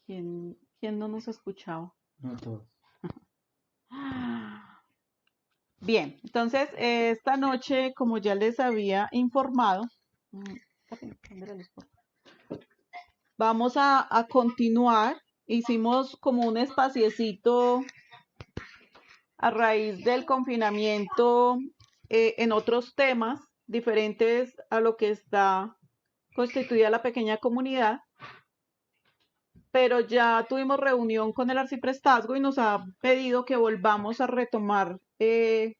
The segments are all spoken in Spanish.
¿Quién no nos escuchaba? No todos. Bien, entonces esta noche, como ya les había informado, vamos a continuar. Hicimos como un espaciecito a raíz del confinamiento en otros temas diferentes a lo que está constituida la pequeña comunidad, pero ya tuvimos reunión con el arciprestazgo y nos ha pedido que volvamos a retomar el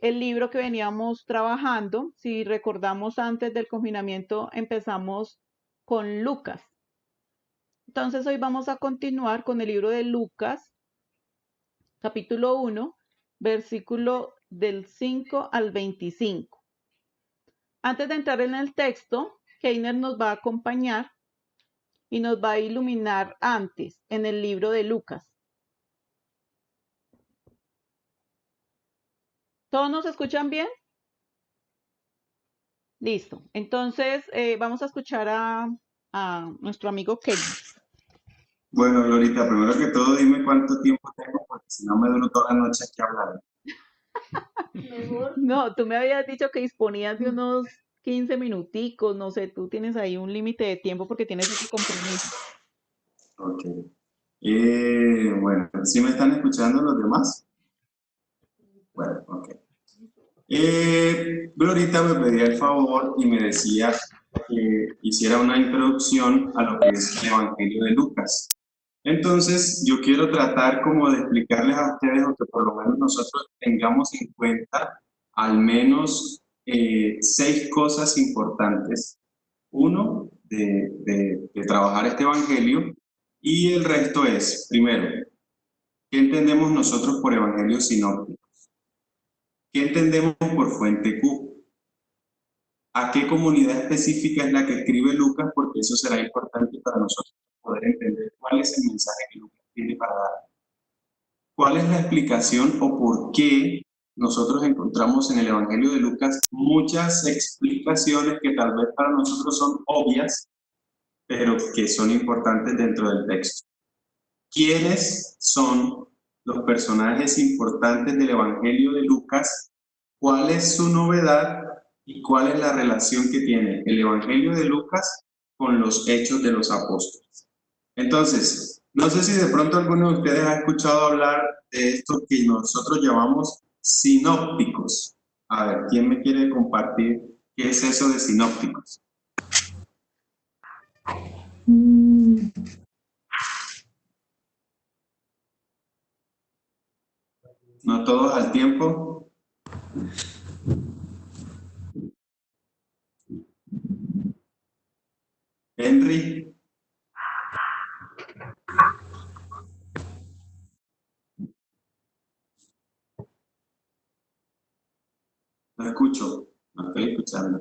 libro que veníamos trabajando. Si recordamos, antes del confinamiento empezamos con Lucas. Entonces hoy vamos a continuar con el libro de Lucas, capítulo 1, versículo del 5 al 25. Antes de entrar en el texto, Keiner nos va a acompañar y nos va a iluminar antes en el libro de Lucas. ¿Todos nos escuchan bien? Listo. Entonces vamos a escuchar a nuestro amigo Keiner. Bueno, Glorita, primero que todo, dime cuánto tiempo tengo, porque si no me duro toda la noche aquí hablando. No, tú me habías dicho que disponías de unos 15 minuticos, no sé, tú tienes ahí un límite de tiempo porque tienes ese compromiso. Ok. Bueno, ¿sí me están escuchando los demás? Bueno, ok. Glorita me pedía el favor y me decía que hiciera una introducción a lo que es el Evangelio de Lucas. Entonces, yo quiero tratar como de explicarles a ustedes, o que por lo menos nosotros tengamos en cuenta al menos 6 cosas importantes. Uno, de trabajar este Evangelio, y el resto es, primero, ¿qué entendemos nosotros por Evangelio sinóptico? ¿Qué entendemos por fuente Q? ¿A qué comunidad específica es la que escribe Lucas? Porque eso será importante para nosotros poder entender cuál es el mensaje que Lucas tiene para dar. ¿Cuál es la explicación o por qué nosotros encontramos en el Evangelio de Lucas muchas explicaciones que tal vez para nosotros son obvias, pero que son importantes dentro del texto? ¿Quiénes son los personajes importantes del Evangelio de Lucas? ¿Cuál es su novedad y cuál es la relación que tiene el Evangelio de Lucas con los hechos de los apóstoles? Entonces, no sé si de pronto alguno de ustedes ha escuchado hablar de esto que nosotros llamamos sinópticos. A ver, ¿quién me quiere compartir qué es eso de sinópticos? ¿No todos al tiempo? Henry. No escucho, no estoy escuchando.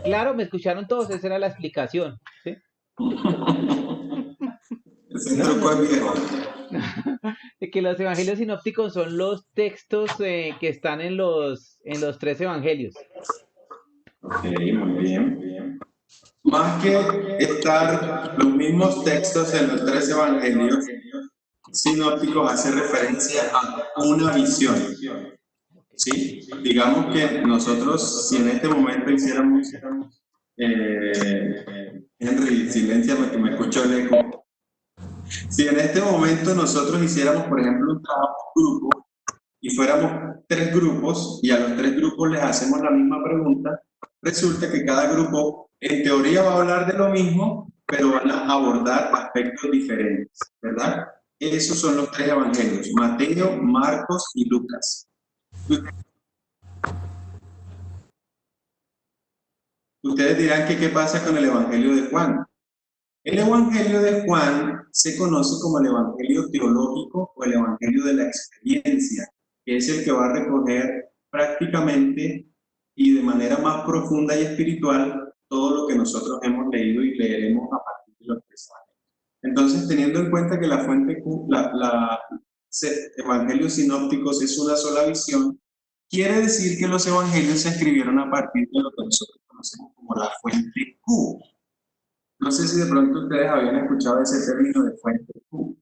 Claro, me escucharon todos, esa era la explicación. ¿Sí? Ese truco es viejo. De que los evangelios sinópticos son los textos que están en los 3 evangelios. Ok, muy bien. Más que estar los mismos textos en los 3 evangelios, sinópticos hace referencia a una visión. ¿Sí? Digamos que nosotros, si en este momento hiciéramos, Henry, silénciame que me escucho el eco. Si en este momento nosotros hiciéramos, por ejemplo, un trabajo en grupo y fuéramos 3 grupos y a los 3 grupos les hacemos la misma pregunta, resulta que cada grupo en teoría va a hablar de lo mismo, pero van a abordar aspectos diferentes, ¿verdad? Esos son los 3 evangelios, Mateo, Marcos y Lucas. Ustedes dirán que qué pasa con el evangelio de Juan. El Evangelio de Juan se conoce como el Evangelio teológico o el Evangelio de la experiencia, que es el que va a recoger prácticamente y de manera más profunda y espiritual todo lo que nosotros hemos leído y leeremos a partir de los 3 años. Entonces, teniendo en cuenta que la fuente, evangelios sinópticos es una sola visión, quiere decir que los evangelios se escribieron a partir de lo que nosotros conocemos como la fuente Q. No sé si de pronto ustedes habían escuchado ese término de fuente Q.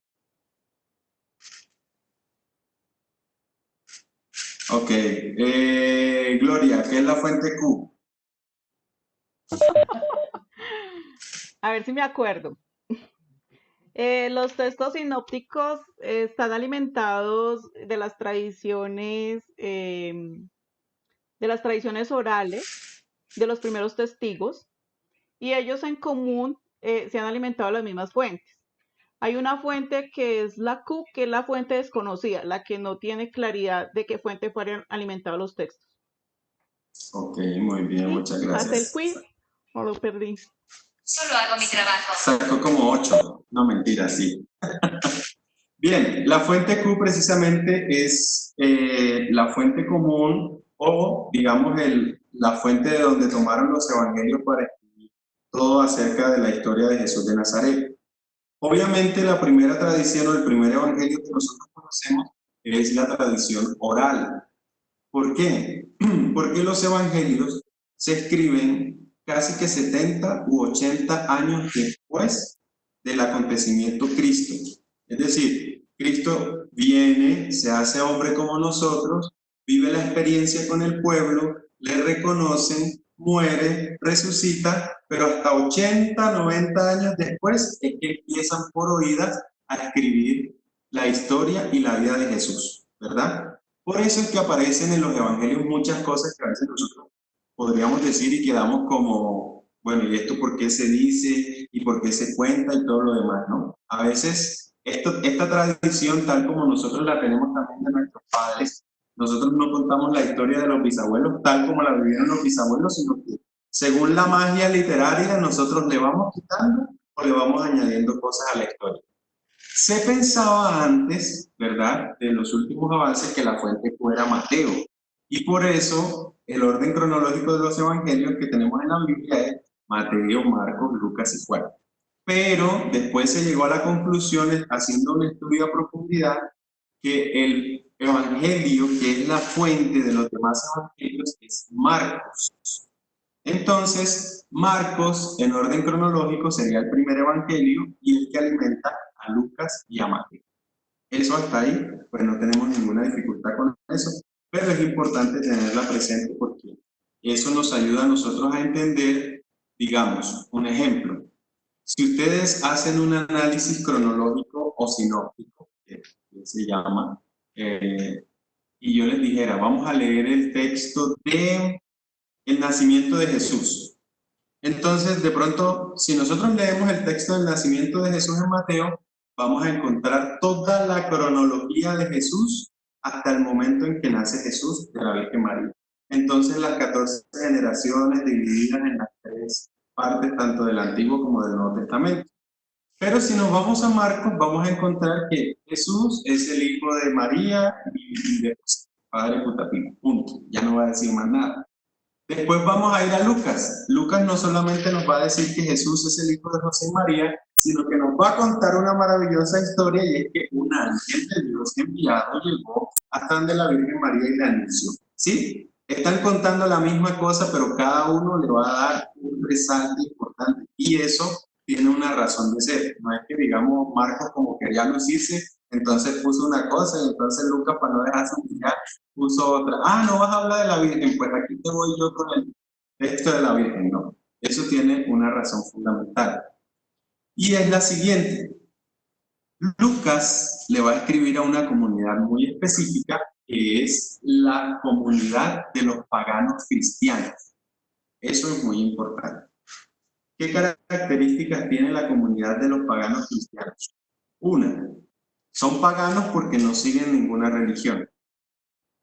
Ok. Gloria, ¿qué es la fuente Q? A ver si me acuerdo. Los textos sinópticos están alimentados de las tradiciones orales de los primeros testigos, y ellos en común se han alimentado de las mismas fuentes. Hay una fuente que es la Q, que es la fuente desconocida, la que no tiene claridad de qué fuente fueron alimentados los textos. Ok, muy bien, muchas ¿Pasé el gracias. quiz o lo perdí? Solo hago mi trabajo. Sacó como 8. No, mentira, sí. Bien, la fuente Q precisamente es la fuente común o, digamos, la fuente de donde tomaron los evangelios para escribir todo acerca de la historia de Jesús de Nazaret. Obviamente la primera tradición o el primer evangelio que nosotros conocemos es la tradición oral. ¿Por qué? Porque los evangelios se escriben casi que 70 u 80 años después del acontecimiento Cristo. Es decir, Cristo viene, se hace hombre como nosotros, vive la experiencia con el pueblo, le reconocen, muere, resucita, pero hasta 80, 90 años después es que empiezan por oídas a escribir la historia y la vida de Jesús, ¿verdad? Por eso es que aparecen en los evangelios muchas cosas que a veces nosotros podríamos decir y quedamos como, bueno, ¿y esto por qué se dice y por qué se cuenta y todo lo demás, no? A veces esta tradición, tal como nosotros la tenemos también de nuestros padres, nosotros no contamos la historia de los bisabuelos tal como la vivieron los bisabuelos, sino que según la magia literaria nosotros le vamos quitando o le vamos añadiendo cosas a la historia. Se pensaba antes, ¿verdad?, de los últimos avances, que la fuente era Mateo. Y por eso el orden cronológico de los evangelios que tenemos en la Biblia es Mateo, Marcos, Lucas y Juan. Pero después se llegó a la conclusión, haciendo un estudio a profundidad, que el evangelio, que es la fuente de los demás evangelios, es Marcos. Entonces, Marcos, en orden cronológico, sería el primer evangelio y el que alimenta a Lucas y a Mateo. Eso hasta ahí, pues no tenemos ninguna dificultad con eso, pero es importante tenerla presente porque eso nos ayuda a nosotros a entender, digamos, un ejemplo. Si ustedes hacen un análisis cronológico o sinóptico, que se llama, y yo les dijera, vamos a leer el texto de el nacimiento de Jesús. Entonces, de pronto, si nosotros leemos el texto del nacimiento de Jesús en Mateo, vamos a encontrar toda la cronología de Jesús hasta el momento en que nace Jesús de la Virgen María. Entonces, las 14 generaciones divididas en las 3 partes, tanto del Antiguo como del Nuevo Testamento. Pero si nos vamos a Marcos, vamos a encontrar que Jesús es el hijo de María y de Padre putativo. Punto. Ya no va a decir más nada. Después vamos a ir a Lucas. Lucas no solamente nos va a decir que Jesús es el hijo de José y María, sino que nos va a contar una maravillosa historia, y es que un ángel de Dios enviado llegó hasta donde la Virgen María y la anunció. ¿Sí? Están contando la misma cosa, pero cada uno le va a dar un resalte importante, y eso tiene una razón de ser. No es que, digamos, Marcos como quería lucirse, entonces puso una cosa, y entonces Lucas, para no dejarse humillar, puso otra. Ah, no vas a hablar de la Virgen, pues aquí te voy yo con el texto de la Virgen. No, eso tiene una razón fundamental. Y es la siguiente. Lucas le va a escribir a una comunidad muy específica, que es la comunidad de los paganos cristianos. Eso es muy importante. ¿Qué características tiene la comunidad de los paganos cristianos? Una, son paganos porque no siguen ninguna religión,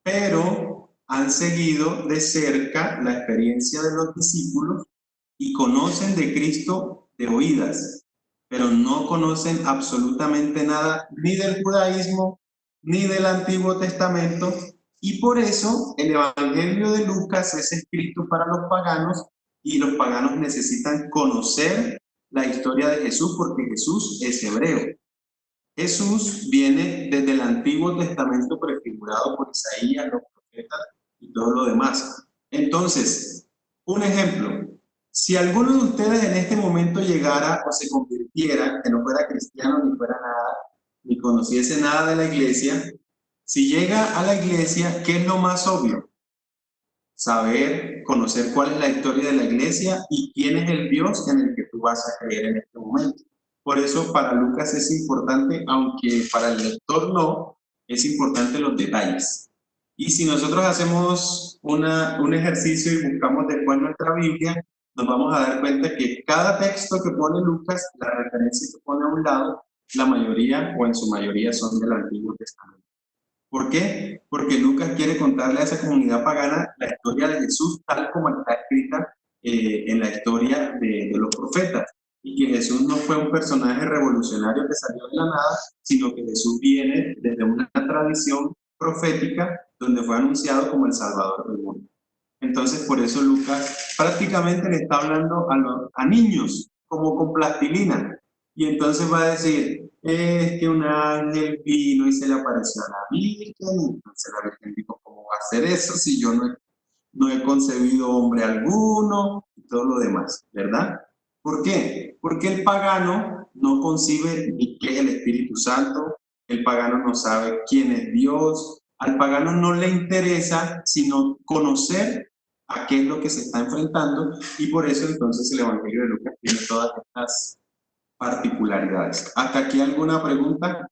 pero han seguido de cerca la experiencia de los discípulos y conocen de Cristo de oídas, pero no conocen absolutamente nada ni del judaísmo ni del Antiguo Testamento, y por eso el Evangelio de Lucas es escrito para los paganos, y los paganos necesitan conocer la historia de Jesús porque Jesús es hebreo. Jesús viene desde el Antiguo Testamento prefigurado por Isaías, los profetas y todo lo demás. Entonces, un ejemplo, Si alguno de ustedes en este momento llegara o se convirtiera, que no fuera cristiano ni fuera nada, ni conociese nada de la iglesia, si llega a la iglesia, ¿qué es lo más obvio? Saber, conocer cuál es la historia de la iglesia y quién es el Dios en el que tú vas a creer en este momento. Por eso para Lucas es importante, aunque para el lector no, es importante los detalles. Y si nosotros hacemos un ejercicio y buscamos después nuestra Biblia, nos vamos a dar cuenta que cada texto que pone Lucas, la referencia que pone a un lado, la mayoría o en su mayoría son del Antiguo Testamento. ¿Por qué? Porque Lucas quiere contarle a esa comunidad pagana la historia de Jesús tal como está escrita en la historia de los profetas. Y que Jesús no fue un personaje revolucionario que salió de la nada, sino que Jesús viene desde una tradición profética donde fue anunciado como el Salvador del mundo. Entonces, por eso Lucas prácticamente le está hablando a niños, como con plastilina. Y entonces va a decir, es que un ángel vino y se le apareció a la Virgen. Entonces la Virgen dijo, ¿cómo va a ser eso si yo no he concebido hombre alguno? Y todo lo demás, ¿verdad? ¿Por qué? Porque el pagano no concibe ni qué es el Espíritu Santo, el pagano no sabe quién es Dios, al pagano no le interesa sino conocer a qué es lo que se está enfrentando, y por eso entonces el Evangelio de Lucas tiene todas estas particularidades. ¿Hasta aquí alguna pregunta?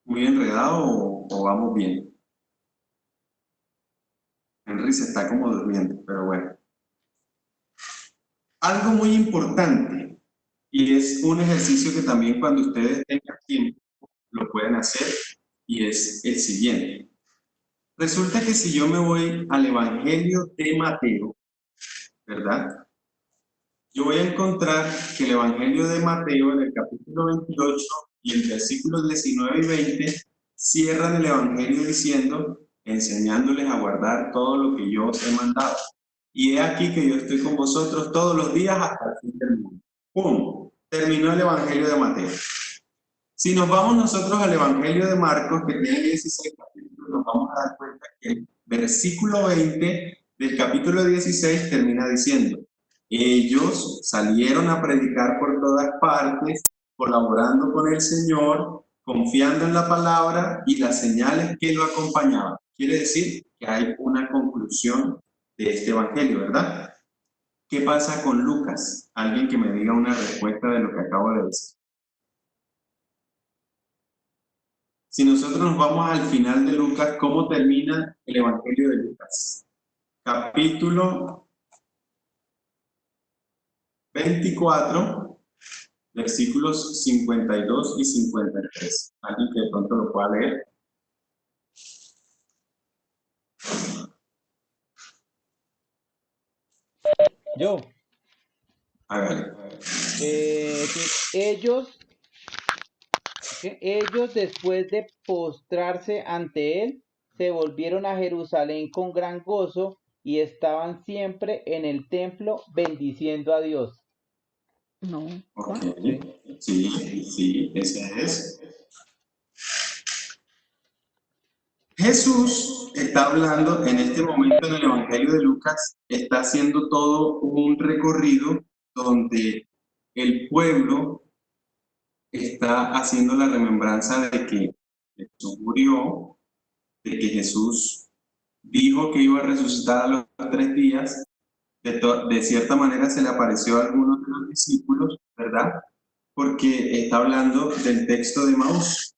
¿Muy enredado o vamos bien? Henry se está como durmiendo, pero bueno. Algo muy importante, y es un ejercicio que también cuando ustedes tengan tiempo lo pueden hacer, y es el siguiente. Resulta que si yo me voy al Evangelio de Mateo, ¿verdad? Yo voy a encontrar que el Evangelio de Mateo, en el capítulo 28 y el versículos 19 y 20, cierran el Evangelio diciendo, enseñándoles a guardar todo lo que yo os he mandado. Y he aquí que yo estoy con vosotros todos los días hasta el fin del mundo. ¡Pum! Terminó el Evangelio de Mateo. Si nos vamos nosotros al Evangelio de Marcos, que tiene 16 capítulos, nos vamos a dar cuenta que el versículo 20 del capítulo 16 termina diciendo, ellos salieron a predicar por todas partes, colaborando con el Señor, confiando en la palabra y las señales que lo acompañaban. Quiere decir que hay una conclusión de este Evangelio, ¿verdad? ¿Qué pasa con Lucas? Alguien que me diga una respuesta de lo que acabo de decir. Si nosotros nos vamos al final de Lucas, ¿cómo termina el Evangelio de Lucas? Capítulo 24, versículos 52 y 53. Alguien que de pronto lo pueda leer. Yo. Hágale. Ellos después de postrarse ante él, se volvieron a Jerusalén con gran gozo y estaban siempre en el templo bendiciendo a Dios. No. Ok. Sí, ese es. Jesús está hablando en este momento en el Evangelio de Lucas, está haciendo todo un recorrido donde el pueblo está haciendo la remembranza de que Jesús murió, de que Jesús dijo que iba a resucitar a los 3 días, de cierta manera se le apareció a algunos de los discípulos, ¿verdad? Porque está hablando del texto de Maús.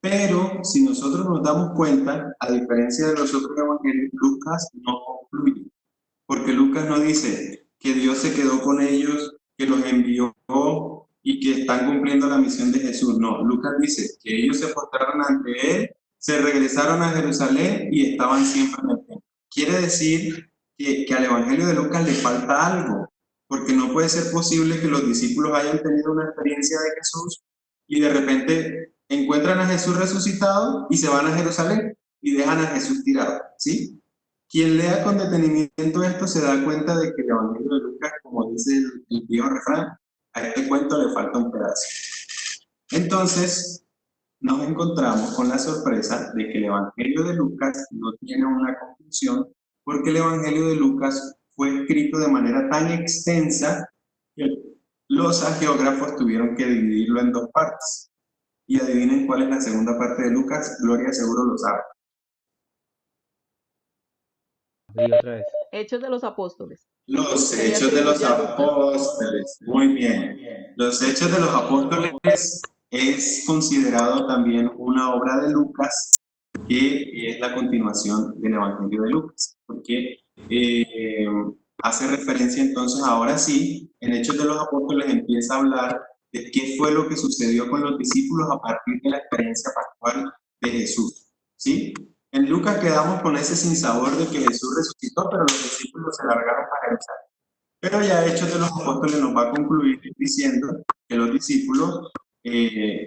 Pero si nosotros nos damos cuenta, a diferencia de los otros evangelios, Lucas no concluye, porque Lucas no dice que Dios se quedó con ellos, que los envió y que están cumpliendo la misión de Jesús. No, Lucas dice que ellos se postraron ante él, se regresaron a Jerusalén y estaban siempre en el templo. Quiere decir que al evangelio de Lucas le falta algo, porque no puede ser posible que los discípulos hayan tenido una experiencia de Jesús y de repente encuentran a Jesús resucitado y se van a Jerusalén y dejan a Jesús tirado, ¿sí? Quien lea con detenimiento esto se da cuenta de que el Evangelio de Lucas, como dice el viejo refrán, a este cuento le falta un pedazo. Entonces, nos encontramos con la sorpresa de que el Evangelio de Lucas no tiene una conclusión, porque el Evangelio de Lucas fue escrito de manera tan extensa que los hagiógrafos tuvieron que dividirlo en dos partes. Y adivinen cuál es la segunda parte de Lucas. Gloria seguro lo sabe. Y otra vez. Hechos de los Apóstoles. Los Se le Hechos de los atribuye a Lucas. Apóstoles. Muy bien. Los Hechos de los Apóstoles es considerado también una obra de Lucas, que es la continuación del Evangelio de Lucas, porque hace referencia entonces, ahora sí, en Hechos de los Apóstoles empieza a hablar de qué fue lo que sucedió con los discípulos a partir de la experiencia pascual de Jesús, ¿sí? En Lucas quedamos con ese sinsabor de que Jesús resucitó, pero los discípulos se largaron para Jerusalén. Pero ya Hechos de los Apóstoles nos va a concluir diciendo que los discípulos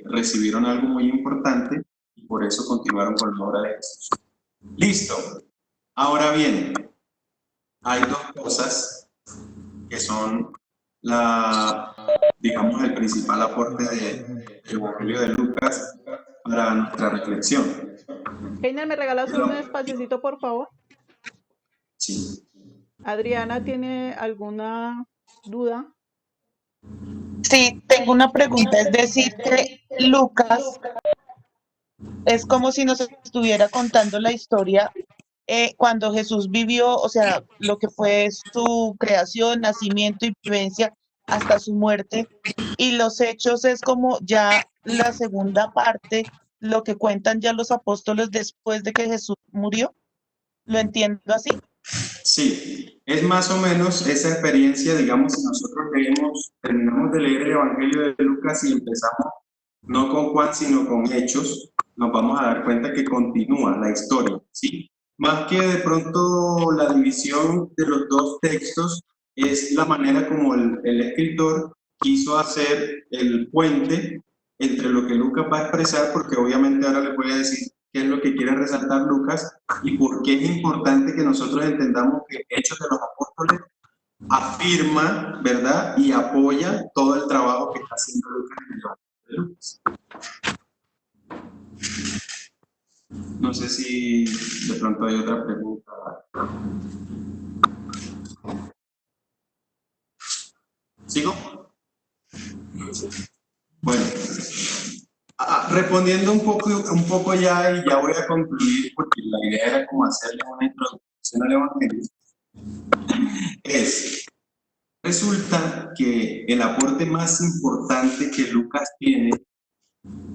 recibieron algo muy importante y por eso continuaron con la obra de Jesús. Listo. Ahora bien, hay dos cosas que son digamos, el principal aporte del Evangelio de Lucas para nuestra reflexión. Heiner, ¿me regalas un espaciocito, por favor? Sí. Adriana, ¿tiene alguna duda? Sí, tengo una pregunta, es decir, que Lucas es como si nos estuviera contando la historia cuando Jesús vivió, o sea, lo que fue su creación, nacimiento y vivencia hasta su muerte, y los hechos es como ya la segunda parte, lo que cuentan ya los apóstoles después de que Jesús murió. ¿Lo entiendo así? Sí, es más o menos esa experiencia, digamos, si nosotros terminamos de leer el Evangelio de Lucas y empezamos no con Juan, sino con Hechos, nos vamos a dar cuenta que continúa la historia, ¿sí? Más que de pronto la división de los dos textos, es la manera como el escritor quiso hacer el puente entre lo que Lucas va a expresar, porque obviamente ahora les voy a decir qué es lo que quiere resaltar Lucas y por qué es importante que nosotros entendamos que Hechos de los Apóstoles afirma, ¿verdad? Y apoya todo el trabajo que está haciendo Lucas en el Evangelio de Lucas. No sé si de pronto hay otra pregunta. ¿Sigo? Bueno, respondiendo un poco ya, y ya voy a concluir, porque la idea era como hacerle una introducción al Evangelio. Resulta que el aporte más importante que Lucas tiene,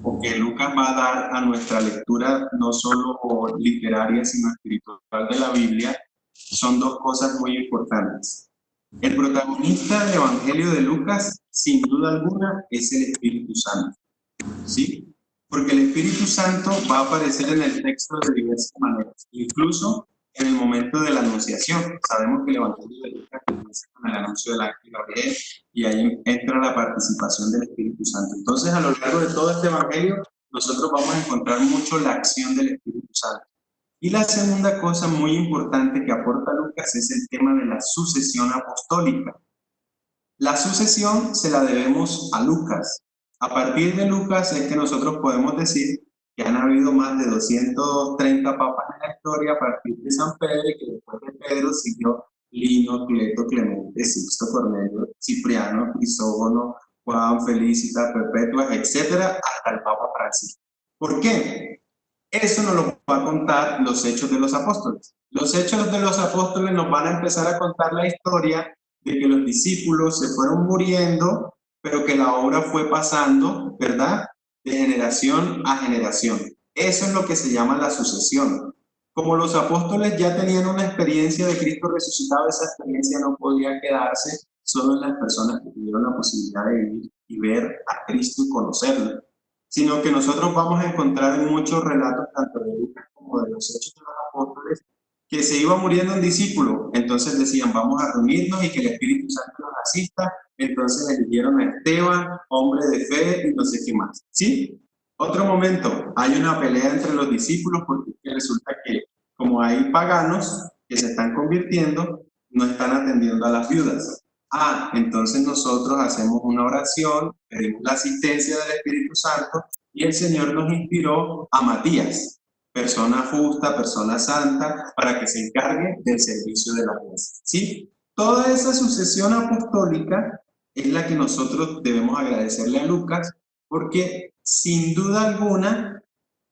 o que Lucas va a dar a nuestra lectura, no solo literaria, sino espiritual de la Biblia, son dos cosas muy importantes. El protagonista del Evangelio de Lucas, sin duda alguna, es el Espíritu Santo, ¿sí? Porque el Espíritu Santo va a aparecer en el texto de diversas maneras, incluso en el momento de la anunciación. Sabemos que el Evangelio de Lucas comienza con el anuncio del ángel Gabriel y ahí entra la participación del Espíritu Santo. Entonces, a lo largo de todo este Evangelio, nosotros vamos a encontrar mucho la acción del Espíritu Santo. Y la segunda cosa muy importante que aporta Lucas es el tema de la sucesión apostólica. La sucesión se la debemos a Lucas. A partir de Lucas es que nosotros podemos decir que han habido más de 230 papas en la historia a partir de San Pedro, y que después de Pedro siguió Lino, Cleto, Clemente, Sixto, Cornelio, Cipriano, Crisógono, Juan, Felicita, Perpetua, etcétera, hasta el Papa Francisco. ¿Por qué? Eso nos lo va a contar los Hechos de los Apóstoles. Los Hechos de los Apóstoles nos van a empezar a contar la historia de que los discípulos se fueron muriendo, pero que la obra fue pasando, ¿verdad?, de generación a generación. Eso es lo que se llama la sucesión. Como los apóstoles ya tenían una experiencia de Cristo resucitado, esa experiencia no podía quedarse solo en las personas que tuvieron la posibilidad de vivir y ver a Cristo y conocerlo, sino que nosotros vamos a encontrar en muchos relatos, tanto de Lucas como de los Hechos de los Apóstoles, que se iba muriendo un discípulo, entonces decían, vamos a reunirnos y que el Espíritu Santo nos asista. Entonces eligieron a Esteban, hombre de fe y no sé qué más, ¿sí? Otro momento, hay una pelea entre los discípulos, porque resulta que como hay paganos que se están convirtiendo, no están atendiendo a las viudas. Entonces nosotros hacemos una oración, pedimos la asistencia del Espíritu Santo, y el Señor nos inspiró a Matías. persona justa, persona santa, para que se encargue del servicio de la iglesia. ¿Sí? Toda esa sucesión apostólica es la que nosotros debemos agradecerle a Lucas, porque sin duda alguna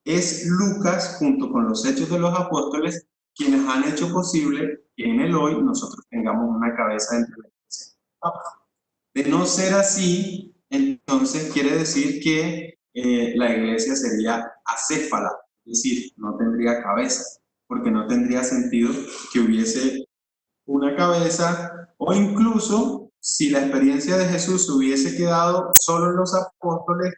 es Lucas, junto con los Hechos de los Apóstoles, quienes han hecho posible que en el hoy nosotros tengamos una cabeza dentro de la iglesia. De no ser así, entonces quiere decir que la iglesia sería acéfala, es decir, no tendría cabeza, porque no tendría sentido que hubiese una cabeza, o incluso si la experiencia de Jesús hubiese quedado solo en los apóstoles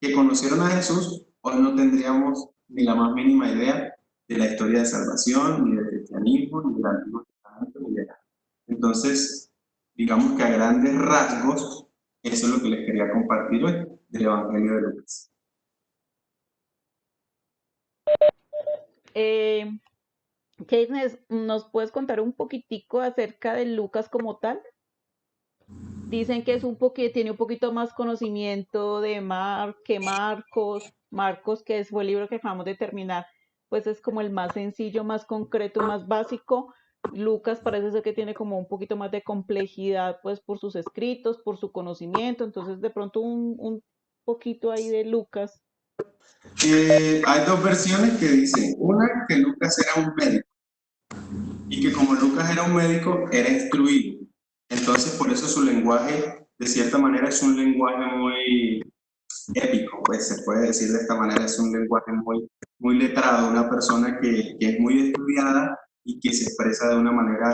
que conocieron a Jesús, hoy no tendríamos ni la más mínima idea de la historia de salvación, ni del cristianismo, ni del Antiguo Testamento, ni de nada. Entonces, digamos que a grandes rasgos, eso es lo que les quería compartir hoy del Evangelio de Lucas. Keines, ¿nos puedes contar un poquitico acerca de Lucas como tal? Dicen que es tiene un poquito más conocimiento de que Marcos. Marcos, que fue el libro que acabamos de terminar, pues es como el más sencillo, más concreto, más básico. Lucas parece ser que tiene como un poquito más de complejidad, pues por sus escritos, por su conocimiento. Entonces, de pronto un poquito ahí de Lucas. Hay dos versiones que dicen, una que Lucas era un médico, y que como Lucas era un médico, era instruido. Entonces, por eso su lenguaje, de cierta manera, es un lenguaje muy épico, pues se puede decir de esta manera, es un lenguaje muy letrado, una persona que es muy estudiada y que se expresa de una manera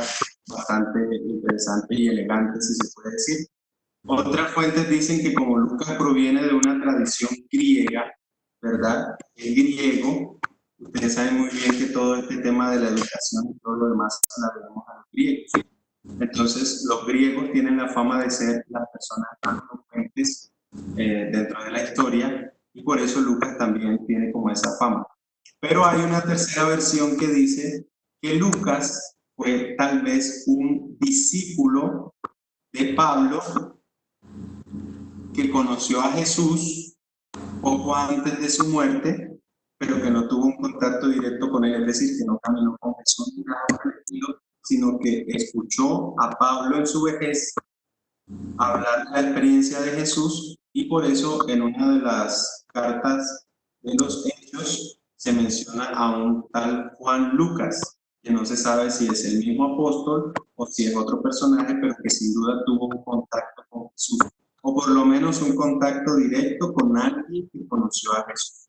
bastante interesante y elegante, si se puede decir. Otras fuentes dicen que como Lucas proviene de una tradición griega, ¿verdad? El griego, ustedes saben muy bien que todo este tema de la educación y todo lo demás la debemos a los griegos. Entonces, los griegos tienen la fama de ser las personas más elocuentes dentro de la historia, y por eso Lucas también tiene como esa fama. Pero hay una tercera versión que dice que Lucas fue tal vez un discípulo de Pablo que conoció a Jesús poco antes de su muerte, pero que no tuvo un contacto directo con él, es decir, que no caminó con Jesús ni nada por el estilo, sino que escuchó a Pablo en su vejez hablar de la experiencia de Jesús, y por eso en una de las cartas de los Hechos se menciona a un tal Juan Lucas, que no se sabe si es el mismo apóstol o si es otro personaje, pero que sin duda tuvo un contacto con Jesús, o por lo menos un contacto directo con alguien que conoció a Jesús.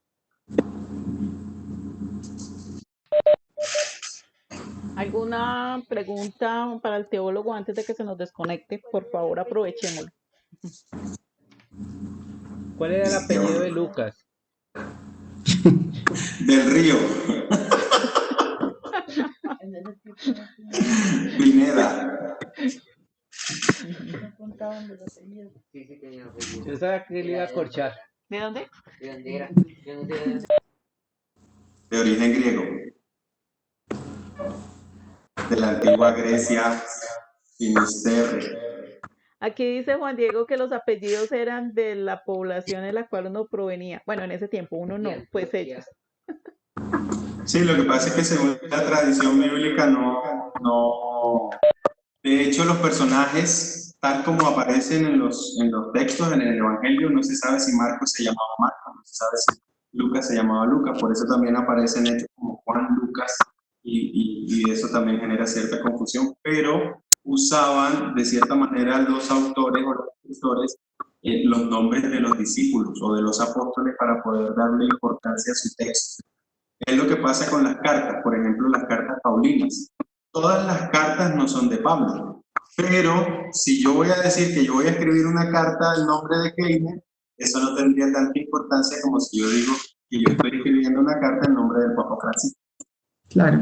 ¿Alguna pregunta para el teólogo antes de que se nos desconecte? Por favor, aprovechémoslo. ¿Cuál era el apellido de Lucas? Del Río. Pineda. Yo sabía que le iba a corchar. ¿De dónde? ¿De dónde era? De origen griego. De la antigua Grecia, Finisterre. Aquí dice Juan Diego que los apellidos eran de la población en la cual uno provenía. Bueno, en ese tiempo uno no, pues ellos. Sí, lo que pasa es que según la tradición bíblica no. De hecho, los personajes, tal como aparecen en los textos, en el Evangelio, no se sabe si Marcos se llamaba Marcos, no se sabe si Lucas se llamaba Lucas, por eso también aparecen hechos como Juan, Lucas, y eso también genera cierta confusión, pero usaban de cierta manera los autores o los escritores los nombres de los discípulos o de los apóstoles para poder darle importancia a su texto. Es lo que pasa con las cartas, por ejemplo, las cartas paulinas. Todas las cartas no son de Pablo, pero si yo voy a decir que yo voy a escribir una carta al nombre de Keiner, eso no tendría tanta importancia como si yo digo que yo estoy escribiendo una carta en nombre del Papa Francisco. Claro.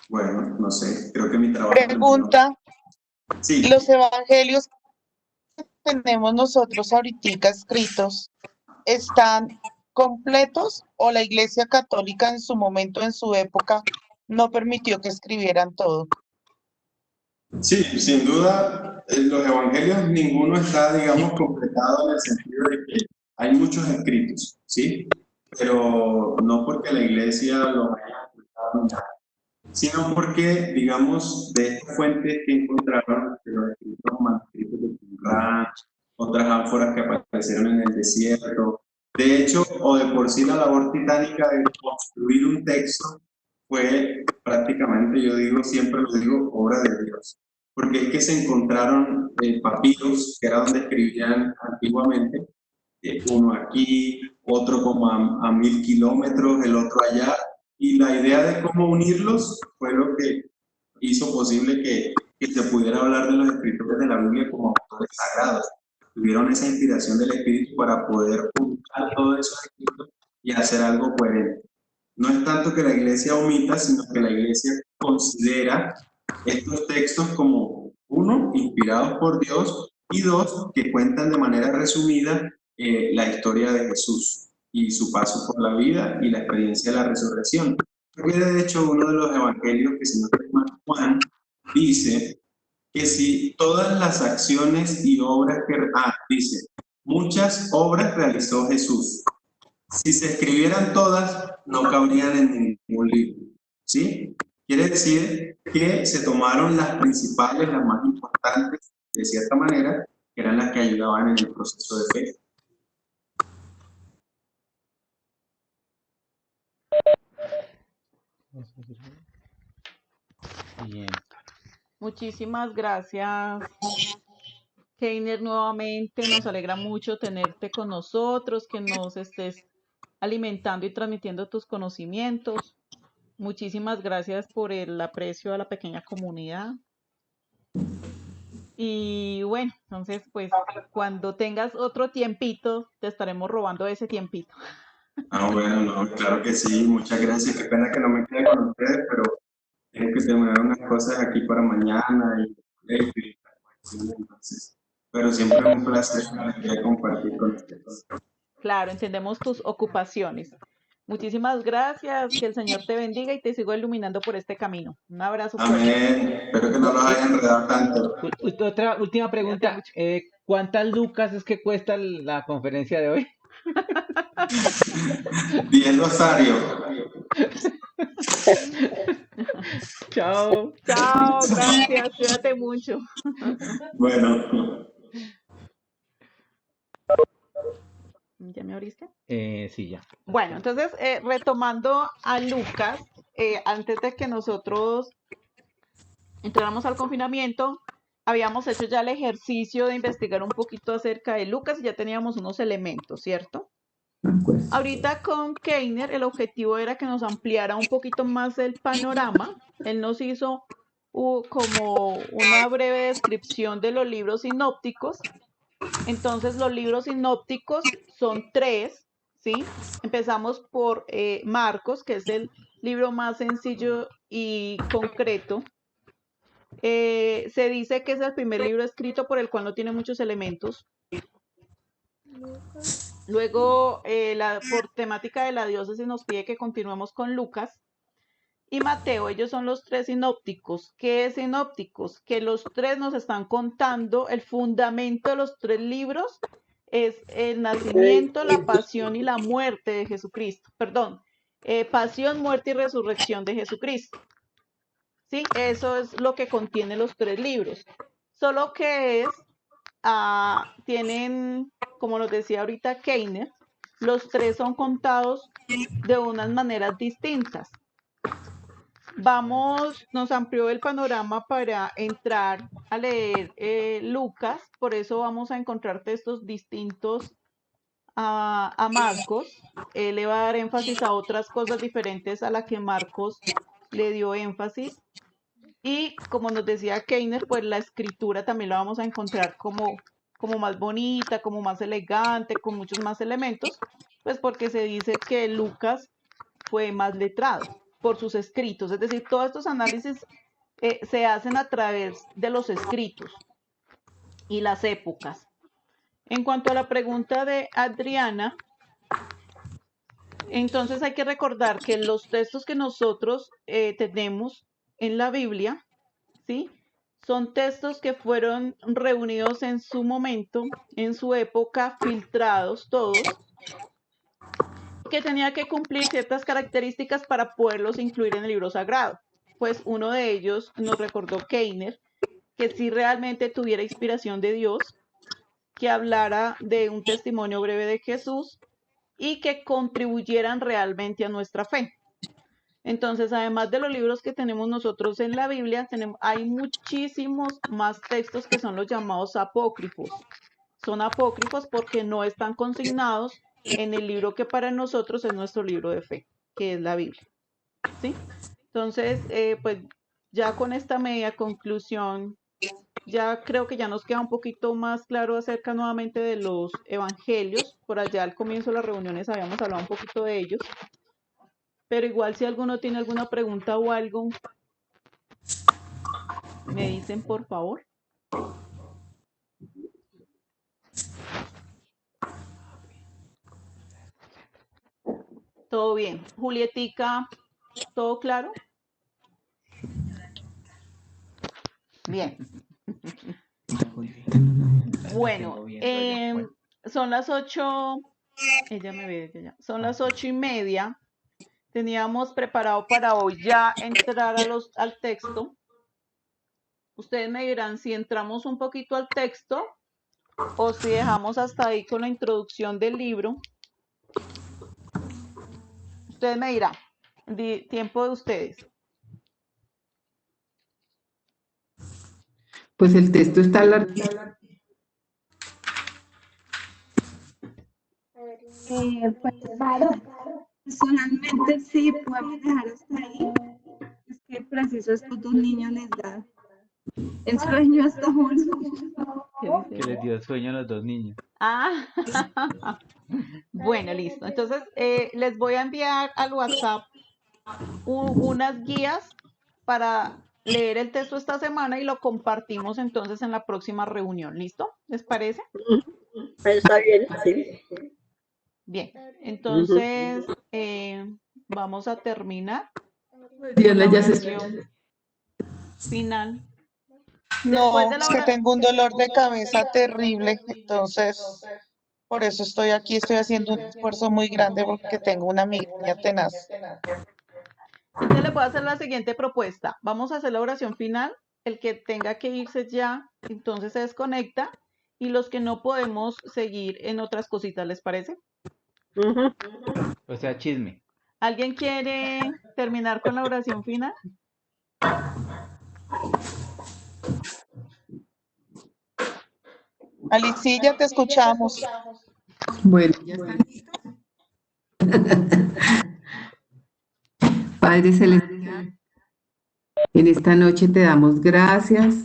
Bueno, no sé, creo que mi trabajo... Pregunta, Sí. ¿los evangelios que tenemos nosotros ahorita escritos están completos o la Iglesia Católica en su momento, en su época, no permitió que escribieran todo? Sí, sin duda, los evangelios ninguno está, digamos, completado en el sentido de que hay muchos escritos, ¿sí? Pero no porque la iglesia los haya ocultado ni nada, sino porque, digamos, de estas fuentes que encontraron, de los escritos manuscritos de Qumran, otras ánforas que aparecieron en el desierto, de hecho, o de por sí la labor titánica de construir un texto fue prácticamente, yo digo, siempre lo digo, obra de Dios. Porque es que se encontraron papiros, que era donde escribían antiguamente, uno aquí, otro como a 1000 kilómetros, el otro allá, y la idea de cómo unirlos fue lo que hizo posible que se pudiera hablar de los escritores de la Biblia como autores sagrados. Tuvieron esa inspiración del Espíritu para poder juntar todos esos escritos y hacer algo coherente. No es tanto que la iglesia omita, sino que la iglesia considera estos textos como, uno, inspirados por Dios, y dos, que cuentan de manera resumida la historia de Jesús y su paso por la vida y la experiencia de la resurrección. Porque de hecho uno de los evangelios, que si no estoy mal, Juan, dice que si todas las acciones y obras que... dice, muchas obras realizó Jesús. Si se escribieran todas, no cabrían en ningún libro, ¿sí? Quiere decir que se tomaron las principales, las más importantes, de cierta manera, que eran las que ayudaban en el proceso de fe. Bien. Muchísimas gracias, Keiner, nuevamente. Nos alegra mucho tenerte con nosotros, que nos estés alimentando y transmitiendo tus conocimientos. Muchísimas gracias por el aprecio a la pequeña comunidad. Y bueno, entonces pues cuando tengas otro tiempito, te estaremos robando ese tiempito. Bueno, no, claro que sí, muchas gracias. Qué pena que no me quede con ustedes, pero tengo que terminar unas cosas aquí para mañana y entonces, pero siempre es un placer compartir con ustedes. Claro, entendemos tus ocupaciones. Muchísimas gracias, que el Señor te bendiga y te siga iluminando por este camino. Un abrazo fuerte. Amén. Espero que no los haya enredado tanto. Otra última pregunta. ¿Cuántas lucas es que cuesta la conferencia de hoy? 10 rosarios. Chao. Chao, gracias, cuídate mucho. Bueno. ¿Ya me abriste? Sí, ya. Bueno, entonces, retomando a Lucas, antes de que nosotros entráramos al confinamiento, habíamos hecho ya el ejercicio de investigar un poquito acerca de Lucas y ya teníamos unos elementos, ¿cierto? Ahorita con Keiner el objetivo era que nos ampliara un poquito más el panorama. Él nos hizo como una breve descripción de los libros sinópticos. Entonces los libros sinópticos son tres, ¿sí? Empezamos por Marcos, que es el libro más sencillo y concreto. Se dice que es el primer libro escrito por el cual no tiene muchos elementos. Luego, por temática de la diócesis nos pide que continuemos con Lucas y Mateo. Ellos son los tres sinópticos. ¿Qué es sinópticos? Que los tres nos están contando el fundamento de los tres libros es el nacimiento, la pasión y la muerte de Jesucristo. Perdón, pasión, muerte y resurrección de Jesucristo. ¿Sí? Eso es lo que contienen los tres libros. Solo que tienen, como nos decía ahorita Keiner, los tres son contados de unas maneras distintas. Nos amplió el panorama para entrar a leer Lucas, por eso vamos a encontrar textos distintos a Marcos. Le va a dar énfasis a otras cosas diferentes a la que Marcos le dio énfasis. Y como nos decía Keiner, pues la escritura también la vamos a encontrar como más bonita, como más elegante, con muchos más elementos, pues porque se dice que Lucas fue más letrado por sus escritos. Es decir, todos estos análisis se hacen a través de los escritos y las épocas. En cuanto a la pregunta de Adriana, entonces hay que recordar que los textos que nosotros tenemos en la Biblia, ¿sí? Son textos que fueron reunidos en su momento, en su época, filtrados todos, que tenía que cumplir ciertas características para poderlos incluir en el libro sagrado. Pues uno de ellos nos recordó Keiner, que sí realmente tuviera inspiración de Dios, que hablara de un testimonio breve de Jesús y que contribuyeran realmente a nuestra fe. Entonces, además de los libros que tenemos nosotros en la Biblia, hay muchísimos más textos que son los llamados apócrifos. Son apócrifos porque no están consignados en el libro que para nosotros es nuestro libro de fe, que es la Biblia. ¿Sí? Entonces, pues ya con esta media conclusión, ya creo que ya nos queda un poquito más claro acerca nuevamente de los evangelios. Por allá al comienzo de las reuniones habíamos hablado un poquito de ellos. Pero igual si alguno tiene alguna pregunta o algo, me dicen por favor. Todo bien. Julietica, ¿todo claro? Bien. Bueno, son las 8. Ella me ve ya. Son las 8:30. Teníamos preparado para hoy ya entrar al texto. Ustedes me dirán si entramos un poquito al texto o si dejamos hasta ahí con la introducción del libro. Ustedes me dirán, tiempo de ustedes. Pues el texto está largo. Pues personalmente sí, podemos dejar hasta ahí. Es que preciso estos dos niños les da el sueño hasta uno. Que les dio sueño a los dos niños. Ah, bueno, listo. Entonces, les voy a enviar al WhatsApp unas guías para leer el texto esta semana y lo compartimos entonces en la próxima reunión. ¿Listo? ¿Les parece? Está bien, sí. Bien, entonces vamos a terminar. Diana ya se oración final. No, Después de la es que hora- tengo un dolor de cabeza terrible, entonces por eso estoy aquí, estoy haciendo un esfuerzo muy grande porque tengo una migraña tenaz. Entonces les voy a hacer la siguiente propuesta. Vamos a hacer la oración final. El que tenga que irse ya, entonces se desconecta. Y los que no podemos seguir en otras cositas, ¿les parece? O sea, chisme. ¿Alguien quiere terminar con la oración final? Alicia, ya te escuchamos. Bueno, ya están listos. Padre Celestial, en esta noche te damos gracias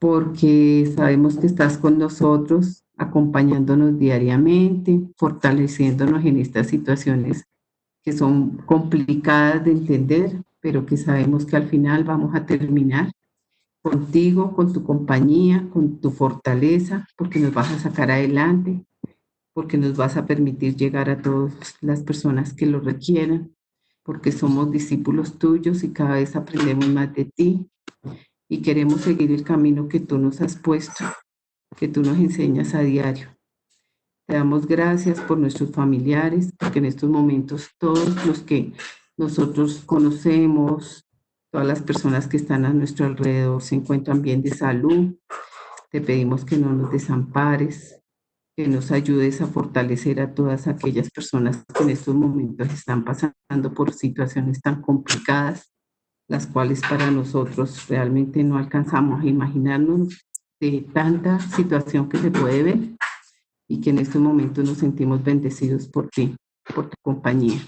porque sabemos que estás con nosotros, acompañándonos diariamente, fortaleciéndonos en estas situaciones que son complicadas de entender, pero que sabemos que al final vamos a terminar contigo, con tu compañía, con tu fortaleza, porque nos vas a sacar adelante, porque nos vas a permitir llegar a todas las personas que lo requieran, porque somos discípulos tuyos y cada vez aprendemos más de ti y queremos seguir el camino que tú nos has puesto, que tú nos enseñas a diario. Te damos gracias por nuestros familiares, porque en estos momentos todos los que nosotros conocemos, todas las personas que están a nuestro alrededor se encuentran bien de salud. Te pedimos que no nos desampares, que nos ayudes a fortalecer a todas aquellas personas que en estos momentos están pasando por situaciones tan complicadas, las cuales para nosotros realmente no alcanzamos a imaginarnos de tanta situación que se puede ver y que en estos momentos nos sentimos bendecidos por ti, por tu compañía.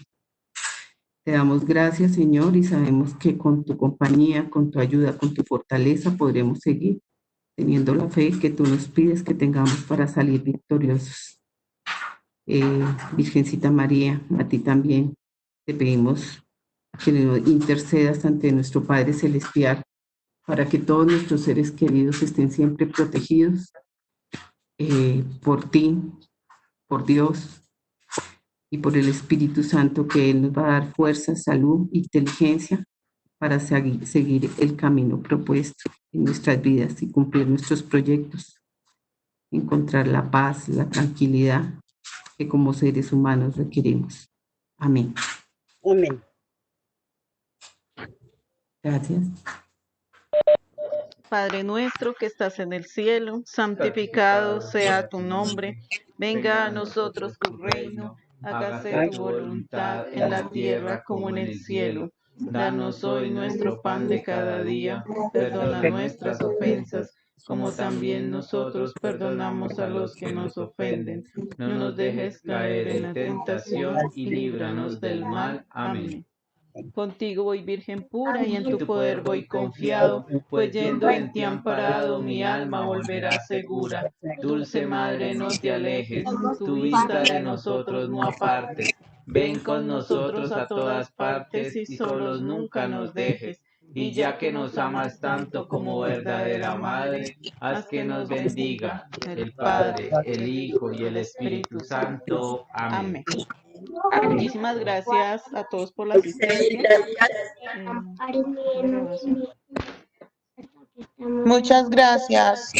Te damos gracias, Señor, y sabemos que con tu compañía, con tu ayuda, con tu fortaleza podremos seguir teniendo la fe que tú nos pides que tengamos para salir victoriosos. Virgencita María, a ti también te pedimos que nos intercedas ante nuestro Padre Celestial para que todos nuestros seres queridos estén siempre protegidos por ti, por Dios y por el Espíritu Santo, que Él nos va a dar fuerza, salud, inteligencia para seguir el camino propuesto. en nuestras vidas y cumplir nuestros proyectos, encontrar la paz, la tranquilidad que como seres humanos requerimos. Amén. Amén. Gracias. Padre nuestro que estás en el cielo, santificado sea tu nombre. Venga a nosotros tu reino. Hágase tu voluntad en la tierra como en el cielo. Danos hoy nuestro pan de cada día. Perdona nuestras ofensas, como también nosotros perdonamos a los que nos ofenden. No nos dejes caer en la tentación y líbranos del mal. Amén. Contigo voy, Virgen pura, y en tu poder voy confiado, pues yendo en ti amparado, mi alma volverá segura. Dulce Madre, no te alejes, tu vista de nosotros no apartes. Ven con nosotros a todas partes y solos nunca nos dejes. Y ya que nos amas tanto como verdadera Madre, haz que nos bendiga el Padre, el Hijo y el Espíritu Santo. Amén. Muchísimas gracias a todos por la asistencia. Muchas gracias.